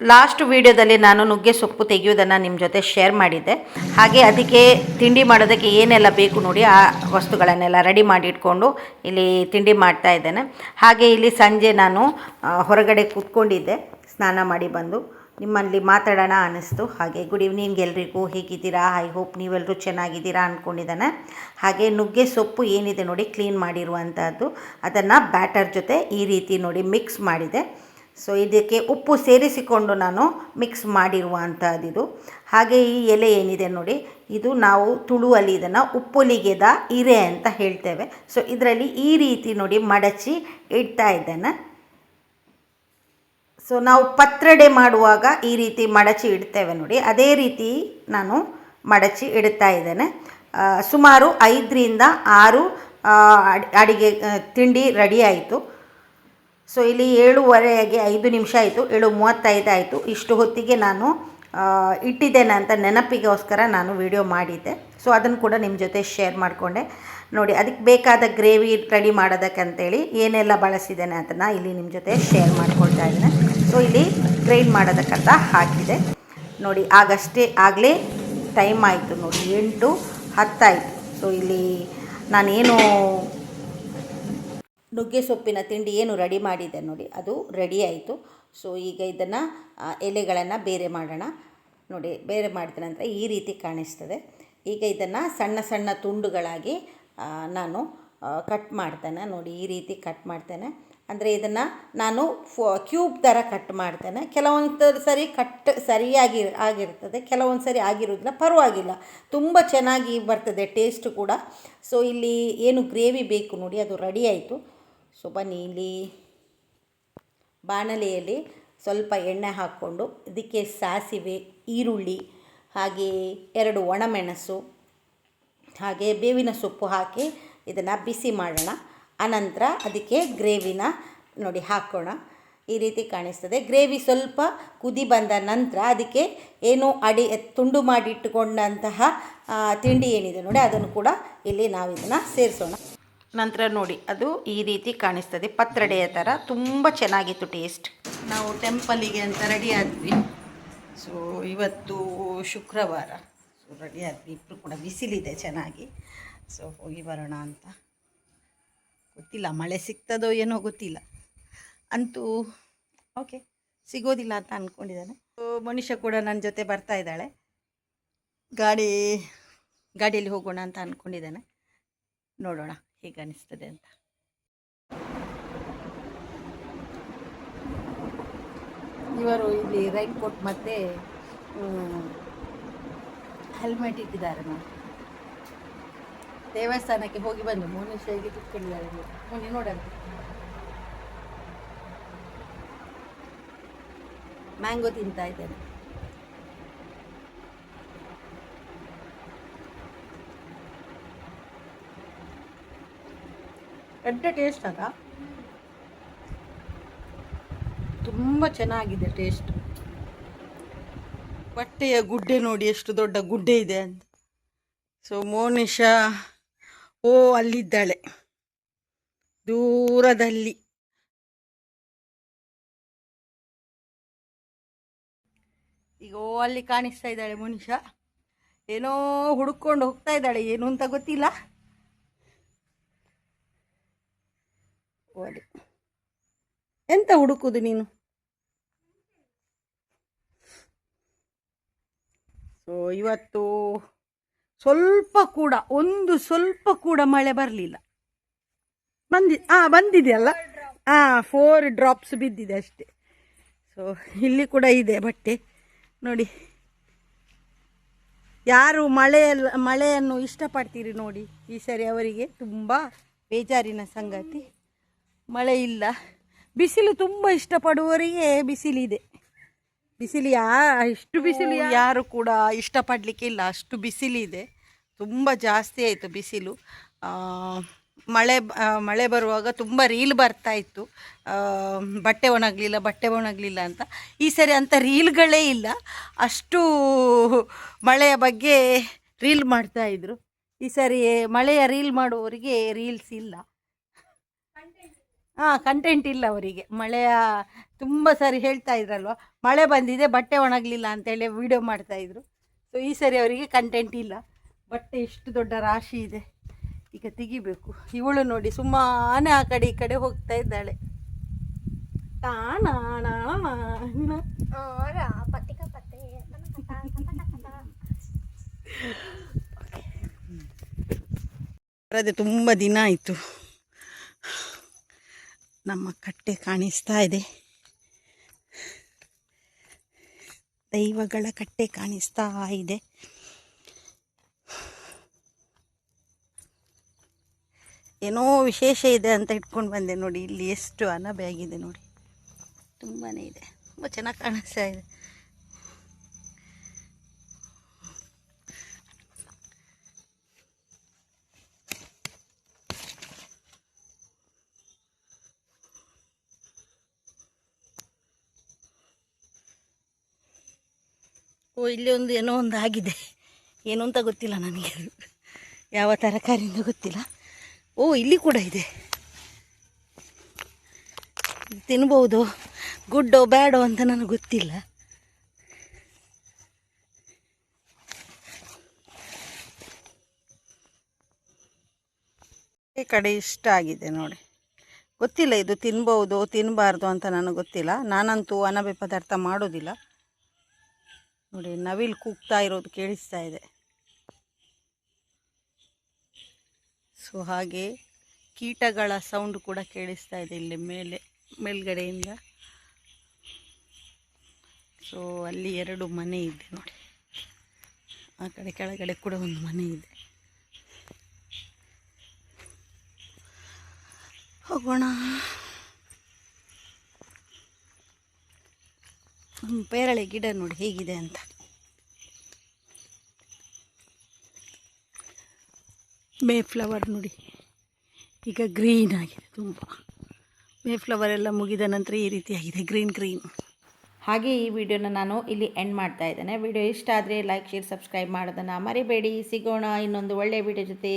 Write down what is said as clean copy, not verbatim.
Last ವಿಡಿಯೋದಲ್ಲಿ ನಾನು ನುಗ್ಗೆ ಸೊಪ್ಪು ತೆಗೆಯೋದನ್ನು ನಿಮ್ಮ ಜೊತೆ ಶೇರ್ ಮಾಡಿದ್ದೆ. ಹಾಗೆ ಅದಕ್ಕೆ ತಿಂಡಿ ಮಾಡೋದಕ್ಕೆ ಏನೆಲ್ಲ ಬೇಕು ನೋಡಿ, ಆ ವಸ್ತುಗಳನ್ನೆಲ್ಲ ರೆಡಿ ಮಾಡಿ ಇಟ್ಕೊಂಡು ಇಲ್ಲಿ ತಿಂಡಿ ಮಾಡ್ತಾ ಇದ್ದೇನೆ. ಹಾಗೆ ಇಲ್ಲಿ ಸಂಜೆ ನಾನು ಹೊರಗಡೆ ಕೂತ್ಕೊಂಡಿದ್ದೆ, ಸ್ನಾನ ಮಾಡಿ ಬಂದು ನಿಮ್ಮಲ್ಲಿ ಮಾತಾಡೋಣ ಅನ್ನಿಸ್ತು. ಹಾಗೆ ಗುಡ್ ಈವ್ನಿಂಗ್ ಎಲ್ರಿಗೂ, ಹೇಗಿದ್ದೀರಾ? ಐ ಹೋಪ್ ನೀವೆಲ್ಲರೂ ಚೆನ್ನಾಗಿದ್ದೀರಾ ಅಂದ್ಕೊಂಡಿದ್ದಾನೆ. ಹಾಗೆ ನುಗ್ಗೆ ಸೊಪ್ಪು ಏನಿದೆ ನೋಡಿ, ಕ್ಲೀನ್ ಮಾಡಿರುವಂಥದ್ದು, ಅದನ್ನು ಬ್ಯಾಟರ್ ಜೊತೆ ಈ ರೀತಿ ನೋಡಿ ಮಿಕ್ಸ್ ಮಾಡಿದೆ. ಸೊ ಇದಕ್ಕೆ ಉಪ್ಪು ಸೇರಿಸಿಕೊಂಡು ನಾನು ಮಿಕ್ಸ್ ಮಾಡಿರುವಂಥದ್ದಿದು. ಹಾಗೆ ಈ ಎಲೆ ಏನಿದೆ ನೋಡಿ, ಇದು ನಾವು ತುಳುವಲ್ಲಿ ಇದನ್ನು ಉಪ್ಪುಲಿಗೆದ ಇರೆ ಅಂತ ಹೇಳ್ತೇವೆ. ಸೊ ಇದರಲ್ಲಿ ಈ ರೀತಿ ನೋಡಿ ಮಡಚಿ ಇಡ್ತಾ ಇದ್ದೇನೆ. ಸೊ ನಾವು ಪತ್ರೊಡೆ ಮಾಡುವಾಗ ಈ ರೀತಿ ಮಡಚಿ ಇಡ್ತೇವೆ ನೋಡಿ, ಅದೇ ರೀತಿ ನಾನು ಮಡಚಿ ಇಡ್ತಾ ಇದ್ದೇನೆ. ಸುಮಾರು 5ರಿಂದ 6 ಅಡಿಗೆ ತಿಂಡಿ ರೆಡಿ ಆಯಿತು. ಸೊ ಇಲ್ಲಿ 7:15 5 ನಿಮಿಷ ಆಯಿತು, 7:35 ಆಯಿತು. ಇಷ್ಟು ಹೊತ್ತಿಗೆ ನಾನು ಇಟ್ಟಿದ್ದೇನೆ ಅಂತ ನೆನಪಿಗೋಸ್ಕರ ನಾನು ವಿಡಿಯೋ ಮಾಡಿದ್ದೆ. ಸೊ ಅದನ್ನು ಕೂಡ ನಿಮ್ಮ ಜೊತೆ ಶೇರ್ ಮಾಡಿಕೊಂಡೆ ನೋಡಿ. ಅದಕ್ಕೆ ಬೇಕಾದ ಗ್ರೇವಿ ರೆಡಿ ಮಾಡೋದಕ್ಕಂತೇಳಿ ಏನೆಲ್ಲ ಬಳಸಿದ್ದೇನೆ ಅದನ್ನು ಇಲ್ಲಿ ನಿಮ್ಮ ಜೊತೆ ಶೇರ್ ಮಾಡ್ಕೊಳ್ತಾ ಇದ್ದೇನೆ. ಸೊ ಇಲ್ಲಿ ಗ್ರೈಂಡ್ ಮಾಡೋದಕ್ಕಂತ ಹಾಕಿದೆ ನೋಡಿ. ಆಗಲೇ ಟೈಮ್ ಆಯಿತು ನೋಡಿ, 8:10 ಆಯಿತು. ಸೊ ಇಲ್ಲಿ ನಾನೇನು ನುಗ್ಗೆ ಸೊಪ್ಪಿನ ತಿಂಡಿ ಏನು ರೆಡಿ ಮಾಡಿದ್ದೆ ನೋಡಿ, ಅದು ರೆಡಿ ಆಯಿತು. ಸೊ ಈಗ ಇದನ್ನು ಎಲೆಗಳನ್ನು ಬೇರೆ ಮಾಡೋಣ ನೋಡಿ. ಬೇರೆ ಮಾಡಿದ ನಂತರ ಈ ರೀತಿ ಕಾಣಿಸ್ತದೆ. ಈಗ ಇದನ್ನು ಸಣ್ಣ ಸಣ್ಣ ತುಂಡುಗಳಾಗಿ ನಾನು ಕಟ್ ಮಾಡ್ತೇನೆ ನೋಡಿ. ಈ ರೀತಿ ಕಟ್ ಮಾಡ್ತೇನೆ, ಅಂದರೆ ಇದನ್ನು ನಾನು ಕ್ಯೂಬ್ ಥರ ಕಟ್ ಮಾಡ್ತೇನೆ. ಕೆಲವೊಂದು ಸರಿ ಸರಿಯಾಗಿ ಆಗಿರ್ತದೆ, ಕೆಲವೊಂದು ಸರಿ ಆಗಿರೋದಿಲ್ಲ, ಪರವಾಗಿಲ್ಲ, ತುಂಬ ಚೆನ್ನಾಗಿ ಬರ್ತದೆ ಟೇಸ್ಟ್ ಕೂಡ. ಸೊ ಇಲ್ಲಿ ಏನು ಗ್ರೇವಿ ಬೇಕು ನೋಡಿ, ಅದು ರೆಡಿ ಆಯಿತು. ಸೊ ಬನ್ನಿ, ಇಲ್ಲಿ ಬಾಣಲೆಯಲ್ಲಿ ಸ್ವಲ್ಪ ಎಣ್ಣೆ ಹಾಕ್ಕೊಂಡು ಇದಕ್ಕೆ ಸಾಸಿವೆ, ಈರುಳ್ಳಿ, ಹಾಗೆ 2 ಒಣಮೆಣಸು, ಹಾಗೆ ಬೇವಿನ ಸೊಪ್ಪು ಹಾಕಿ ಇದನ್ನು ಬಿಸಿ ಮಾಡೋಣ. ಆನಂತರ ಅದಕ್ಕೆ ಗ್ರೇವಿನ ನೋಡಿ ಹಾಕೋಣ. ಈ ರೀತಿ ಕಾಣಿಸ್ತದೆ. ಗ್ರೇವಿ ಸ್ವಲ್ಪ ಕುದಿ ಬಂದ ನಂತರ ಅದಕ್ಕೆ ಏನು ತುಂಡು ಮಾಡಿಟ್ಟುಕೊಂಡಂತಹ ತಿಂಡಿ ಏನಿದೆ ನೋಡಿ, ಅದನ್ನು ಕೂಡ ಇಲ್ಲಿ ನಾವು ಇದನ್ನು ಸೇರಿಸೋಣ. ನಂತರ ನೋಡಿ, ಅದು ಈ ರೀತಿ ಕಾಣಿಸ್ತದೆ, ಪತ್ರೊಡೆಯ ಥರ. ತುಂಬ ಚೆನ್ನಾಗಿತ್ತು ಟೇಸ್ಟ್. ನಾವು ಟೆಂಪಲಿಗೆ ಅಂತ ರೆಡಿ ಆದ್ವಿ. ಸೊ ಇವತ್ತು ಶುಕ್ರವಾರ. ಸೊ ರೆಡಿ ಆದ್ವಿ ಇಬ್ಬರು ಕೂಡ. ಬಿಸಿಲಿದೆ ಚೆನ್ನಾಗಿ. ಸೊ ಹೋಗಿ ಬರೋಣ ಅಂತ. ಗೊತ್ತಿಲ್ಲ ಮಳೆ ಸಿಗ್ತದೋ ಏನೋ ಗೊತ್ತಿಲ್ಲ, ಅಂತೂ ಓಕೆ ಸಿಗೋದಿಲ್ಲ ಅಂತ ಅಂದ್ಕೊಂಡಿದ್ದಾನೆ. ಸೊ ಮನುಷ್ಯ ಕೂಡ ನನ್ನ ಜೊತೆ ಬರ್ತಾ ಇದ್ದಾಳೆ. ಗಾಡಿಯಲ್ಲಿ ಹೋಗೋಣ ಅಂತ ಅಂದ್ಕೊಂಡಿದ್ದಾನೆ. ನೋಡೋಣ ಹೇಗೆ ಅನಿಸ್ತದೆ ಅಂತ. ಇವರು ಇಲ್ಲಿ ರೈನ್ ಕೋಟ್ ಮತ್ತು ಹೆಲ್ಮೆಟ್ ಇಟ್ಟಿದ್ದಾರೆ. ನಾವು ದೇವಸ್ಥಾನಕ್ಕೆ ಹೋಗಿ ಬಂದು ಮನುಷ್ಯ ಹೇಗೆ ಕುತ್ಕೊಂಡಿದ್ದಾರೆ ಮೊನ್ನೆ ನೋಡಂತ. ಮ್ಯಾಂಗೋ ತಿಂತಾ ಇದ್ದೇನೆ. ದೊಡ್ಡ ಟೇಸ್ಟ್ ಅಲ್ಲ, ತುಂಬ ಚೆನ್ನಾಗಿದೆ ಟೇಸ್ಟ್. ಬಟ್ಟೆಯ ಗುಡ್ಡೆ ನೋಡಿ, ಎಷ್ಟು ದೊಡ್ಡ ಗುಡ್ಡೆ ಇದೆ ಅಂತ. ಸೊ ಮೋನಿಶಾ ಅಲ್ಲಿದ್ದಾಳೆ ದೂರದಲ್ಲಿ. ಈಗ ಅಲ್ಲಿ ಕಾಣಿಸ್ತಾ ಇದ್ದಾಳೆ ಮೋನಿಶಾ. ಏನೋ ಹುಡುಕೊಂಡು ಹೋಗ್ತಾ ಇದ್ದಾಳೆ, ಏನು ಅಂತ ಗೊತ್ತಿಲ್ಲ. ಎಂತ ಹುಡುಕುದು ನೀನು? ಸೊ ಇವತ್ತು ಸ್ವಲ್ಪ ಕೂಡ ಮಳೆ ಬರಲಿಲ್ಲ. ಬಂದಿದೆಯಲ್ಲ, 4 ಡ್ರಾಪ್ಸ್ ಬಿದ್ದಿದೆ ಅಷ್ಟೇ. ಸೊ ಇಲ್ಲಿ ಕೂಡ ಇದೆ ಬಟ್ಟೆ ನೋಡಿ. ಯಾರು ಮಳೆಯನ್ನು ಇಷ್ಟಪಡ್ತೀರಿ ನೋಡಿ, ಈ ಸರಿ ಅವರಿಗೆ ತುಂಬ ಬೇಜಾರಿನ ಸಂಗತಿ, ಮಳೆ ಇಲ್ಲ. ಬಿಸಿಲು ತುಂಬ ಇಷ್ಟಪಡುವವರಿಗೆ ಬಿಸಿಲಿದೆ. ಇಷ್ಟು ಬಿಸಿಲು ಯಾರು ಕೂಡ ಇಷ್ಟಪಡಲಿಕ್ಕಿಲ್ಲ, ಅಷ್ಟು ಬಿಸಿಲಿದೆ. ತುಂಬ ಜಾಸ್ತಿ ಆಯಿತು ಬಿಸಿಲು. ಮಳೆ ಬರುವಾಗ ತುಂಬ ರೀಲ್ ಬರ್ತಾ ಇತ್ತು, ಬಟ್ಟೆ ಒಣಗಲಿಲ್ಲ ಅಂತ. ಈ ಸರಿ ಅಂಥ ರೀಲ್ಗಳೇ ಇಲ್ಲ, ಅಷ್ಟು ಮಳೆಯ ಬಗ್ಗೆ ರೀಲ್ ಮಾಡ್ತಾಯಿದ್ರು. ಈ ಸರಿ ಮಳೆಯ ರೀಲ್ ಮಾಡುವವರಿಗೆ ರೀಲ್ಸ್ ಇಲ್ಲ, ಕಂಟೆಂಟ್ ಇಲ್ಲ ಅವರಿಗೆ. ಮಳೆಯ ತುಂಬ ಸಾರಿ ಹೇಳ್ತಾ ಇದ್ರಲ್ವ, ಮಳೆ ಬಂದಿದೆ ಬಟ್ಟೆ ಒಣಗಲಿಲ್ಲ ಅಂತೇಳಿ ವಿಡಿಯೋ ಮಾಡ್ತಾಯಿದ್ರು. ಸೊ ಈ ಸರಿ ಅವರಿಗೆ ಕಂಟೆಂಟ್ ಇಲ್ಲ. ಬಟ್ಟೆ ಎಷ್ಟು ದೊಡ್ಡ ರಾಶಿ ಇದೆ, ಈಗ ತೆಗಿಬೇಕು. ಇವಳು ನೋಡಿ ಸುಮ್ಮನೆ ಆ ಕಡೆ ಈ ಕಡೆ ಹೋಗ್ತಾ ಇದ್ದಾಳೆ. ಅದೇ ತುಂಬ ದಿನ ಆಯಿತು. ನಮ್ಮ ಕಟ್ಟೆ ಕಾಣಿಸ್ತಾ ಇದೆ, ದೈವಗಳ ಕಟ್ಟೆ ಕಾಣಿಸ್ತಾ ಇದೆ. ಏನೋ ವಿಶೇಷ ಇದೆ ಅಂತ ಇಟ್ಕೊಂಡು ಬಂದೆ ನೋಡಿ. ಇಲ್ಲಿ ಎಷ್ಟು ಅನಬೆ ಆಗಿದೆ ನೋಡಿ, ತುಂಬಾ ಇದೆ, ತುಂಬ ಚೆನ್ನಾಗಿ ಕಾಣಿಸ್ತಾ ಇದೆ. ಓ, ಇಲ್ಲಿ ಒಂದು ಏನೋ ಒಂದು ಆಗಿದೆ, ಏನು ಅಂತ ಗೊತ್ತಿಲ್ಲ ನನಗೆ, ಯಾವ ತರಕಾರಿಯಿಂದ ಗೊತ್ತಿಲ್ಲ. ಓ, ಇಲ್ಲಿ ಕೂಡ ಇದೆ, ತಿನ್ಬೋದು, ಗುಡ್ಡೋ ಬ್ಯಾಡೋ ಅಂತ ನನಗೆ ಗೊತ್ತಿಲ್ಲ. ಈ ಕಡೆ ಇಷ್ಟ ಆಗಿದೆ ನೋಡಿ, ಗೊತ್ತಿಲ್ಲ ಇದು ತಿನ್ಬೋದು ತಿನ್ನಬಾರ್ದು ಅಂತ ನನಗೆ ಗೊತ್ತಿಲ್ಲ. ನಾನಂತೂ ಅನಬೆ ಪದಾರ್ಥ ಮಾಡೋದಿಲ್ಲ ನೋಡಿ. ನವಿಲು ಕೂಗ್ತಾ ಇರೋದು ಕೇಳಿಸ್ತಾ ಇದೆ. ಸೊ ಹಾಗೆ ಕೀಟಗಳ ಸೌಂಡ್ ಕೂಡ ಕೇಳಿಸ್ತಾ ಇದೆ ಇಲ್ಲಿ ಮೇಲ್ಗಡೆಯಿಂದ. ಸೊ ಅಲ್ಲಿ 2 ಮನೆ ಇದೆ ನೋಡಿ, ಆ ಕಡೆ ಕೆಳಗಡೆ ಕೂಡ ಒಂದು ಮನೆ ಇದೆ. ಹೋಗೋಣ. ಪೇರಳೆ ಗಿಡ ನೋಡಿ ಹೇಗಿದೆ ಅಂತ. ಮೇ ಫ್ಲವರ್ ನೋಡಿ ಈಗ ಗ್ರೀನ್ ಆಗಿದೆ ತುಂಬ. ಮೇ ಫ್ಲವರ್ ಎಲ್ಲ ಮುಗಿದ ನಂತರ ಈ ರೀತಿಯಾಗಿದೆ, ಗ್ರೀನ್. ಹಾಗೆ ಈ ವಿಡಿಯೋನ ನಾನು ಇಲ್ಲಿ ಎಂಡ್ ಮಾಡ್ತಾ ಇದ್ದೇನೆ. ವಿಡಿಯೋ ಇಷ್ಟ ಆದರೆ ಲೈಕ್, ಶೇರ್, ಸಬ್ಸ್ಕ್ರೈಬ್ ಮಾಡೋದನ್ನು ಮರಿಬೇಡಿ. ಸಿಗೋಣ ಇನ್ನೊಂದು ಒಳ್ಳೆಯ ವಿಡಿಯೋ ಜೊತೆ.